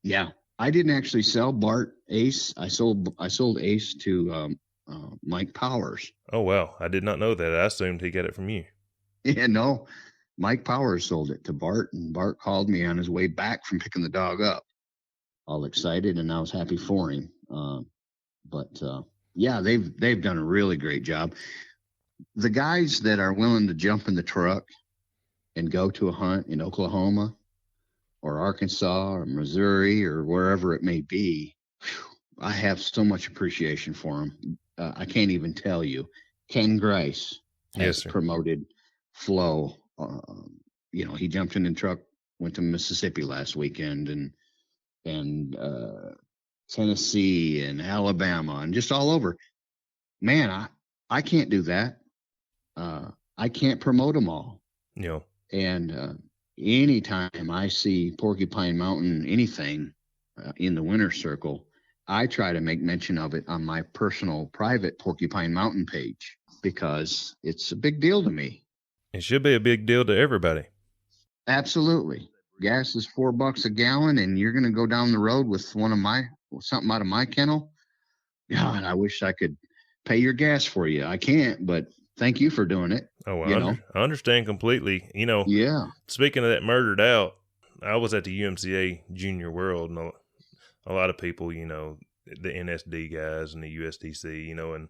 Yeah, I didn't actually sell Bart Ace. I sold Ace to Mike Powers. Oh wow, I did not know that. I assumed he got it from you. Yeah, no, Mike Powers sold it to Bart, and Bart called me on his way back from picking the dog up, all excited, and I was happy for him. Yeah, they've done a really great job. The guys that are willing to jump in the truck and go to a hunt in Oklahoma or Arkansas or Missouri or wherever it may be, I have so much appreciation for them. I can't even tell you. Ken Grice has promoted Flo. He jumped in the truck, went to Mississippi last weekend, and Tennessee and Alabama and just all over. Man, I can't do that. I can't promote them all. Yeah. And anytime I see Porcupine Mountain anything in the winner circle, I try to make mention of it on my personal private Porcupine Mountain page because it's a big deal to me. It should be a big deal to everybody. Absolutely. Gas is $4 a gallon, and you're going to go down the road with something out of my kennel. God, I wish I could pay your gas for you. I can't, but thank you for doing it. Oh, I understand completely. Yeah. Speaking of that murdered out, I was at the UMCA Junior World, and a lot of people, the NSD guys and the USDC, and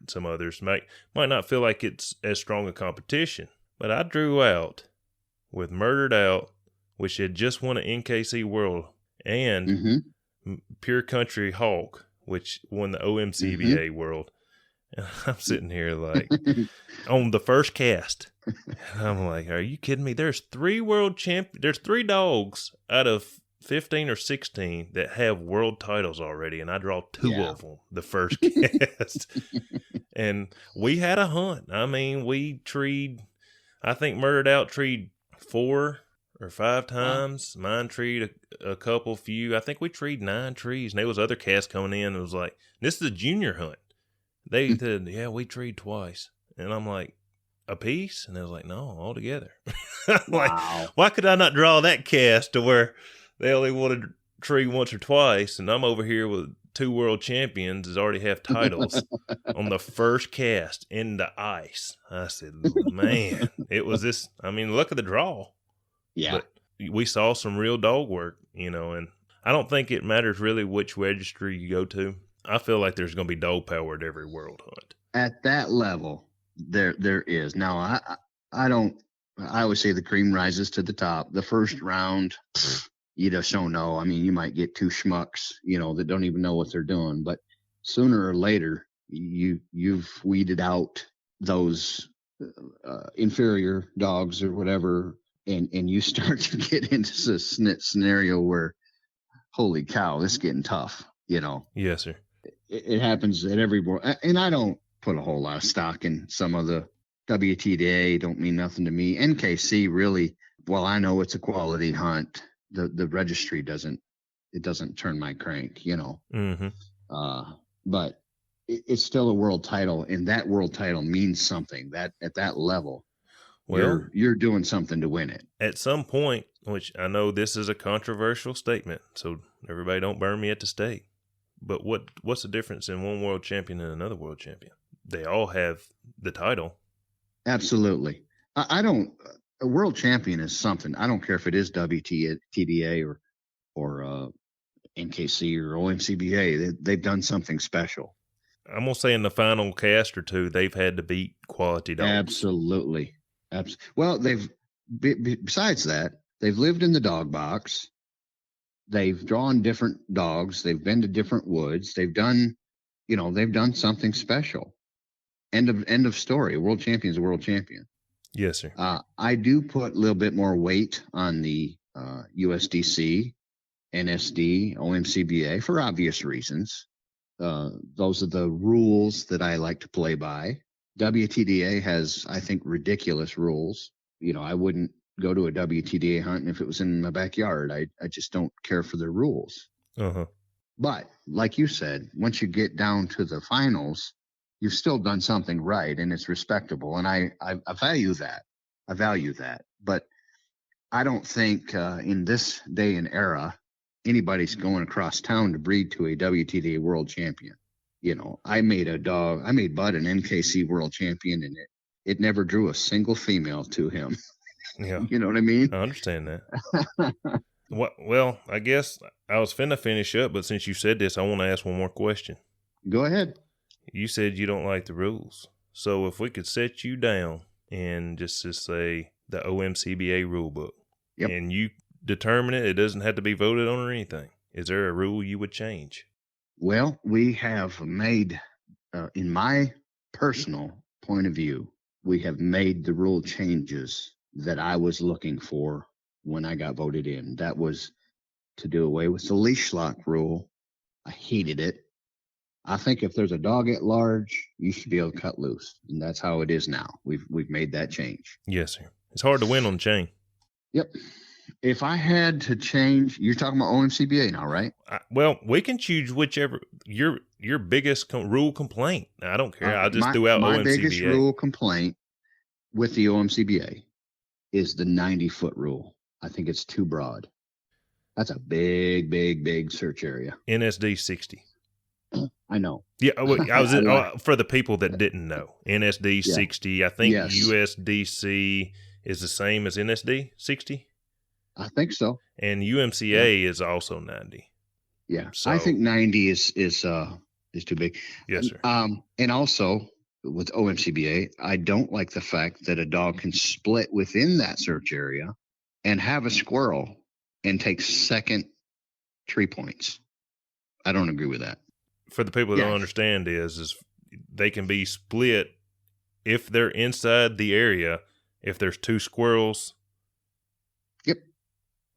some others might not feel like it's as strong a competition. But I drew out with Murdered Out, which had just won an NKC World, and Pure Country Hawk, which won the OMCBA World. And I'm sitting here like, on the first cast. And I'm like, are you kidding me? There's 3 there's 3 dogs out of 15 or 16 that have world titles already, and I draw 2 of them the first cast. And we had a hunt. I mean, I think Murdered Out treed 4 or 5 times. Wow. Mine treed a few. I think we treed 9 trees, and there was other casts coming in. It was like, this is a junior hunt. They said, yeah, we treed twice. And I'm like, a piece? And they was like, no, all together. Like, why could I not draw that cast to where they only wanted to tree once or twice, and I'm over here with 2 world champions that already have titles on the first cast in the ice. I said, man, it was this. I mean, look at the draw. Yeah. But we saw some real dog work, and I don't think it matters really which registry you go to. I feel like there's going to be dog power at every world hunt. At that level, there is. Now, I always say the cream rises to the top. The first round, you just don't know. I mean, you might get 2 schmucks, that don't even know what they're doing. But sooner or later, you've weeded out those inferior dogs or whatever, and you start to get into this scenario where, holy cow, this is getting tough. Yes, sir. It happens at every board, and I don't put a whole lot of stock in some of the WTDA. Don't mean nothing to me. NKC really, well, I know it's a quality hunt. The registry doesn't turn my crank, but it's still a world title, and that world title means something. That at that level, well, you're doing something to win it. At some point, which I know this is a controversial statement, so everybody don't burn me at the stake. But what's the difference in one world champion and another world champion? They all have the title. Absolutely. A world champion is something. I don't care if it is WTDA or NKC or OMCBA. They've done something special. I'm going to say in the final cast or 2, they've had to beat quality dogs. Absolutely. Well, besides that, they've lived in the dog box. They've drawn different dogs. They've been to different woods. They've done something special. End of story. A world champion is a world champion. Yes, sir. I do put a little bit more weight on the USDC, NSD, OMCBA for obvious reasons. Those are the rules that I like to play by. WTDA has, I think, ridiculous rules. I wouldn't go to a WTDA hunt if it was in my backyard. I just don't care for their rules. Uh-huh. But like you said, once you get down to the finals, you've still done something right, and it's respectable. And I value that. I value that. But I don't think in this day and era, anybody's going across town to breed to a WTDA world champion. I made Bud an NKC world champion, and it never drew a single female to him. Yeah. You know what I mean? I understand that. Well, I guess I was finna finish up, but since you said this, I want to ask one more question. Go ahead. You said you don't like the rules. So if we could set you down and just say the OMCBA rule book, yep, and you determine it doesn't have to be voted on or anything, is there a rule you would change? Well, we have made, in my personal point of view, we have made the rule changes that I was looking for when I got voted in. That was to do away with the leash lock rule. I hated it. I think if there's a dog at large, you should be able to cut loose, and that's how it is now. We've made that change. Yes, sir. It's hard to win on the chain. Yep. If I had to change, you're talking about OMCBA now, right? Well, we can choose whichever your biggest rule complaint. I don't care. I'll just do out my OMCBA. biggest rule complaint with the OMCBA is the 90-foot rule. I think it's too broad. That's a big, big, big search area. NSD 60. I know. Yeah, I was for the people that didn't know. NSD 60. I think USDC is the same as NSD 60. I think so. And UMCA is also 90. Yeah, so, I think 90 is too big. Yes, sir. And also with OMCBA, I don't like the fact that a dog can split within that search area and have a squirrel and take second tree points. I don't agree with that. For the people that don't understand is they can be split if they're inside the area, if there's two squirrels. Yep.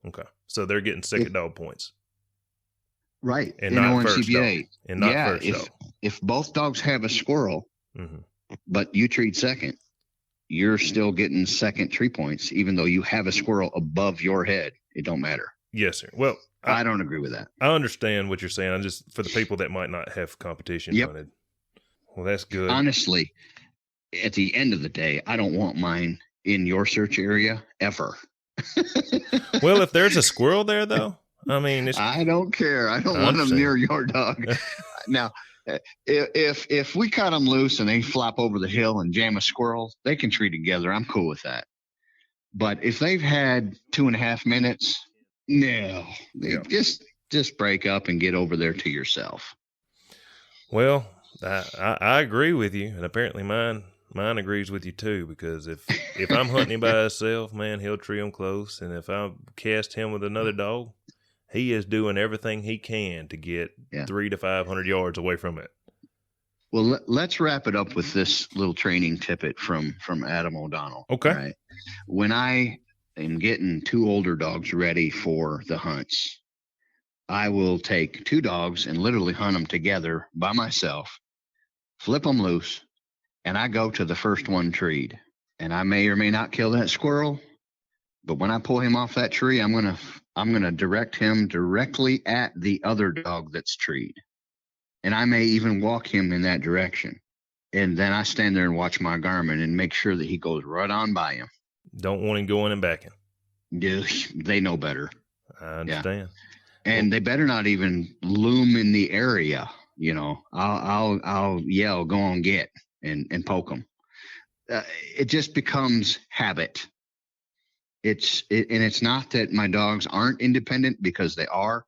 Okay. So they're getting second dog points. Right. And not first dog. And not first dog. If both dogs have a squirrel, but you treat second, you're still getting second tree points, even though you have a squirrel above your head. It don't matter. Yes, sir. Well, I don't agree with that. I understand what you're saying. I'm just, for the people that might not have competition hunted. Well, that's good. Honestly, at the end of the day, I don't want mine in your search area ever. Well, if there's a squirrel there, though, I mean, I don't care. I don't want them near your dog. Now, if we cut them loose and they flop over the hill and jam a squirrel, they can tree together. I'm cool with that. But if they've had 2.5 minutes, no, just break up and get over there to yourself. Well, I agree with you, and apparently mine agrees with you too. Because if I'm hunting him by himself, man, he'll tree him close, and if I cast him with another dog, he is doing everything he can to get 300 to 500 yards away from it. Well, let's wrap it up with this little training tippet from Adam O'Donnell. Okay. Right? When I am getting 2 older dogs ready for the hunts, I will take 2 dogs and literally hunt them together by myself, flip them loose, and I go to the first one treed. And I may or may not kill that squirrel, but when I pull him off that tree, I'm gonna direct him directly at the other dog that's treed. And I may even walk him in that direction. And then I stand there and watch my Garmin and make sure that he goes right on by him. Don't want him going and backing. Yeah, they know better. I understand. Yeah. And they better not even loom in the area. You know, I'll yell, go on, get, and poke them. It just becomes habit. It's not that my dogs aren't independent, because they are,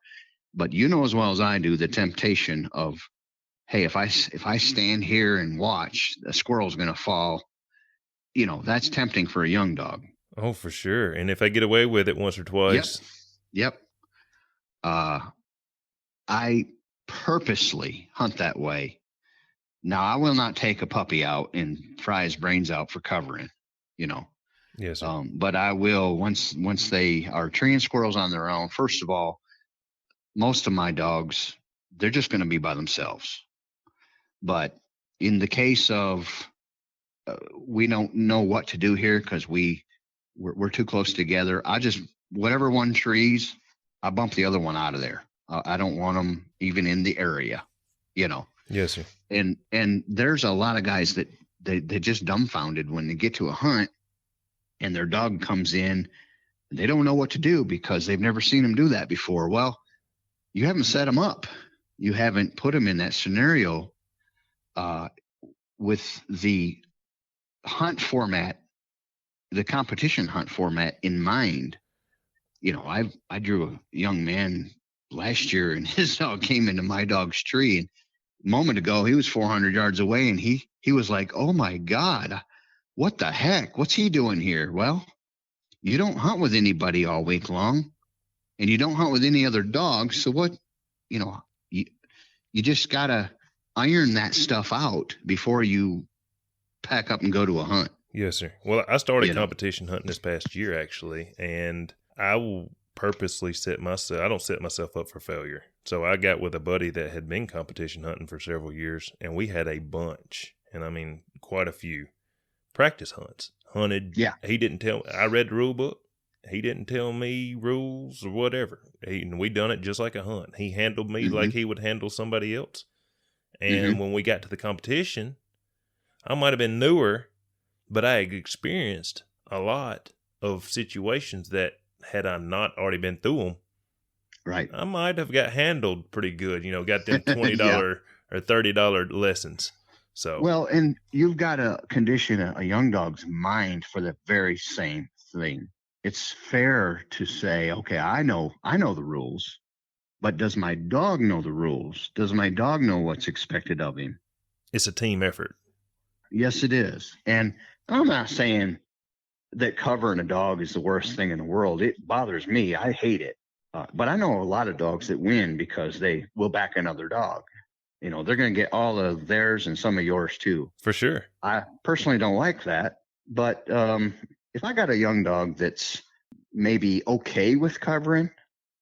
but you know as well as I do the temptation of, hey, if I stand here and watch, a squirrel's going to fall. You know, that's tempting for a young dog. Oh, for sure. And if I get away with it once or twice. Yep. I purposely hunt that way. Now, I will not take a puppy out and fry his brains out for covering, you know. Yes, sir. But I will, once they are treeing squirrels on their own, first of all, most of my dogs, they're just going to be by themselves. But in the case of we don't know what to do here because we're too close together, I just, whatever one trees, I bump the other one out of there. I don't want them even in the area, you know. Yes, sir. And there's a lot of guys that they just dumbfounded when they get to a hunt and their dog comes in. They don't know what to do because they've never seen them do that before. Well, you haven't set them up. You haven't put them in that scenario with the hunt format, the competition hunt format in mind. You know, I drew a young man last year and his dog came into my dog's tree, and a moment ago he was 400 yards away, and he was like, oh my God, what the heck? What's he doing here? Well, you don't hunt with anybody all week long, and you don't hunt with any other dogs. So what, you know, you just gotta iron that stuff out before you pack up and go to a hunt. Yes, sir. Well, I started competition hunting this past year, actually, and I will purposely I don't set myself up for failure. So I got with a buddy that had been competition hunting for several years, and we had a bunch, and I mean quite a few practice hunts. Hunted. Yeah. He didn't tell, I read the rule book. he didn't tell me rules or whatever. And we done it just like a hunt. He handled me like he would handle somebody else. And when we got to the competition, I might have been newer, but I had experienced a lot of situations that had I not already been through them, right, I might have got handled pretty good. Got them $20 or $30 lessons. So well, and you've got to condition a young dog's mind for the very same thing. It's fair to say, okay, I know the rules, but does my dog know the rules? Does my dog know what's expected of him? it's a team effort. Yes, it is. And I'm not saying that covering a dog is the worst thing in the world. It bothers me. I hate it. But I know a lot of dogs that win because they will back another dog. They're going to get all of theirs and some of yours too. For sure. I personally don't like that. But if I got a young dog that's maybe okay with covering,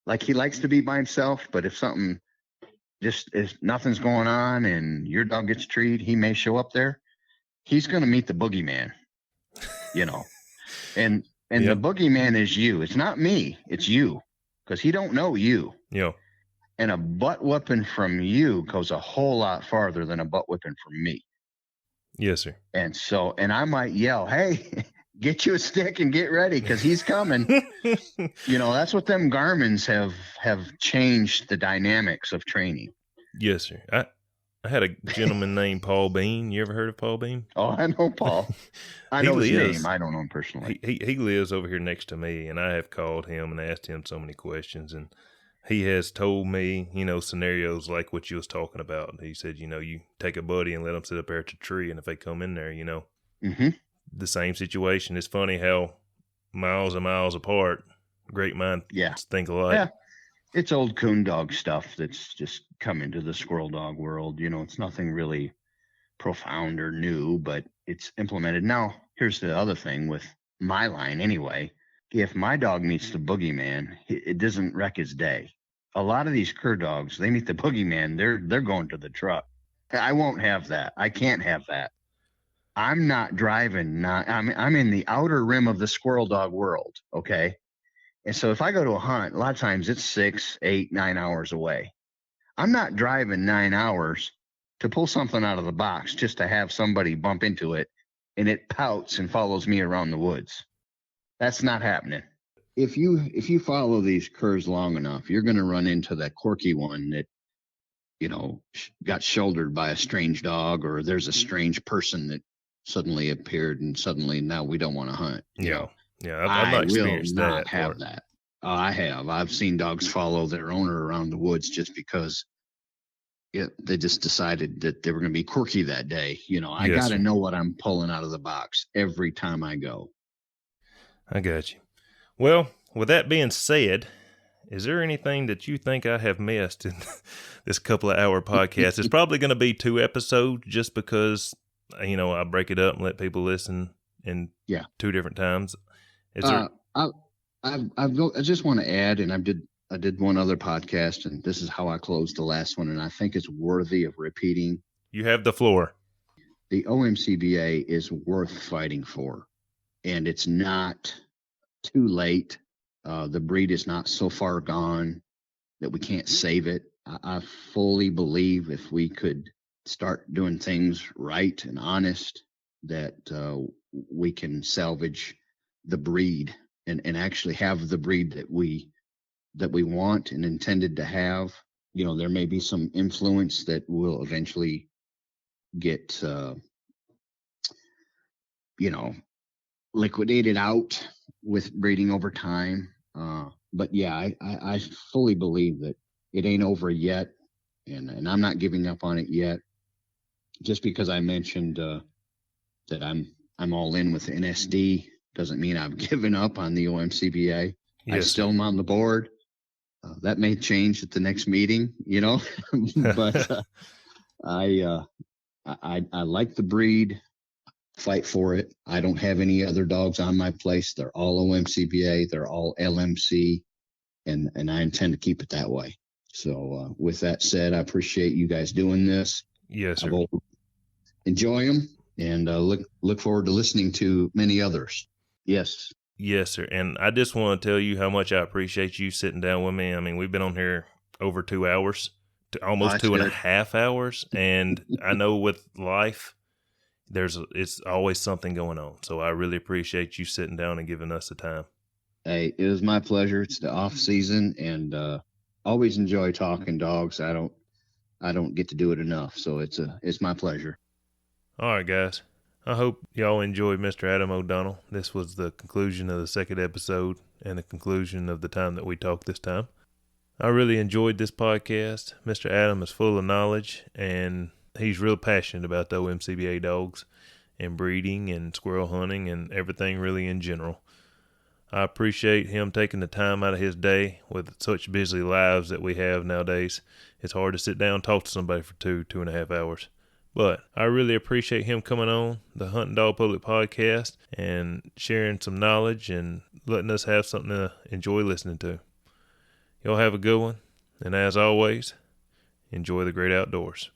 like he likes to be by himself, but if nothing's going on and your dog gets treated, he may show up there. He's going to meet the boogeyman, and the boogeyman is you. It's not me. It's you, because he don't know you. Yeah. And a butt whipping from you goes a whole lot farther than a butt whipping from me. Yes, sir. And I might yell, "Hey, get you a stick and get ready, because he's coming." That's what them Garmins have changed the dynamics of training. Yes, sir. I had a gentleman named Paul Bean. You ever heard of Paul Bean? Oh, I know Paul. I know his name. I don't know him personally. He lives over here next to me, and I have called him and asked him so many questions, and he has told me, scenarios like what you was talking about. He said, you take a buddy and let them sit up there at the tree, and if they come in there, the same situation. It's funny how miles and miles apart, great minds think alike. Yeah. It's old coon dog stuff that's just come into the squirrel dog world. It's nothing really profound or new, but it's implemented. Now, here's the other thing with my line anyway. If my dog meets the boogeyman, it doesn't wreck his day. A lot of these cur dogs, they meet the boogeyman, they're going to the truck. I won't have that. I can't have that. I'm not driving. I'm in the outer rim of the squirrel dog world. Okay. And so if I go to a hunt, a lot of times it's 6, 8, 9 hours away. I'm not driving 9 hours to pull something out of the box just to have somebody bump into it and it pouts and follows me around the woods. That's not happening. If you follow these curs long enough, you're going to run into that quirky one that, got shouldered by a strange dog, or there's a strange person that suddenly appeared and suddenly now we don't want to hunt. Yeah. Yeah, I've not experienced that. I will not have that. I have. I've seen dogs follow their owner around the woods just because they just decided that they were going to be quirky that day. I got to know what I'm pulling out of the box every time I go. I got you. Well, with that being said, is there anything that you think I have missed in this couple of hour podcast? It's probably going to be 2 episodes just because, I break it up and let people listen in 2 different times. I just want to add, and I did one other podcast, and this is how I closed the last one, and I think it's worthy of repeating. You have the floor. The OMCBA is worth fighting for, and it's not too late. The breed is not so far gone that we can't save it. I fully believe if we could start doing things right and honest, that we can salvage the breed and actually have the breed that we want and intended to have. There may be some influence that will eventually get liquidated out with breeding over time. But I fully believe that it ain't over yet, and I'm not giving up on it yet. Just because I mentioned that I'm all in with NSD doesn't mean I've given up on the OMCBA. Yes. I still am on the board. That may change at the next meeting, but I like the breed. Fight for it. I don't have any other dogs on my place. They're all OMCBA. They're all LMC, and I intend to keep it that way. So with that said, I appreciate you guys doing this. Yes, sir. Enjoy them, and look forward to listening to many others. Yes. Yes, sir. And I just want to tell you how much I appreciate you sitting down with me. I mean, we've been on here over 2 hours, to almost that's two and a good. half hours. And I know with life, it's always something going on. So I really appreciate you sitting down and giving us the time. Hey, it was my pleasure. It's the off season, and always enjoy talking dogs. I don't get to do it enough, so it's my pleasure. All right, guys. I hope y'all enjoyed Mr. Adam O'Donnell. This was the conclusion of the second episode and the conclusion of the time that we talked this time. I really enjoyed this podcast. Mr. Adam is full of knowledge, and he's real passionate about the OMCBA dogs and breeding and squirrel hunting and everything really in general. I appreciate him taking the time out of his day with such busy lives that we have nowadays. It's hard to sit down and talk to somebody for 2.5 hours. But I really appreciate him coming on the Hunting Dog Public Podcast and sharing some knowledge and letting us have something to enjoy listening to. Y'all have a good one. And as always, enjoy the great outdoors.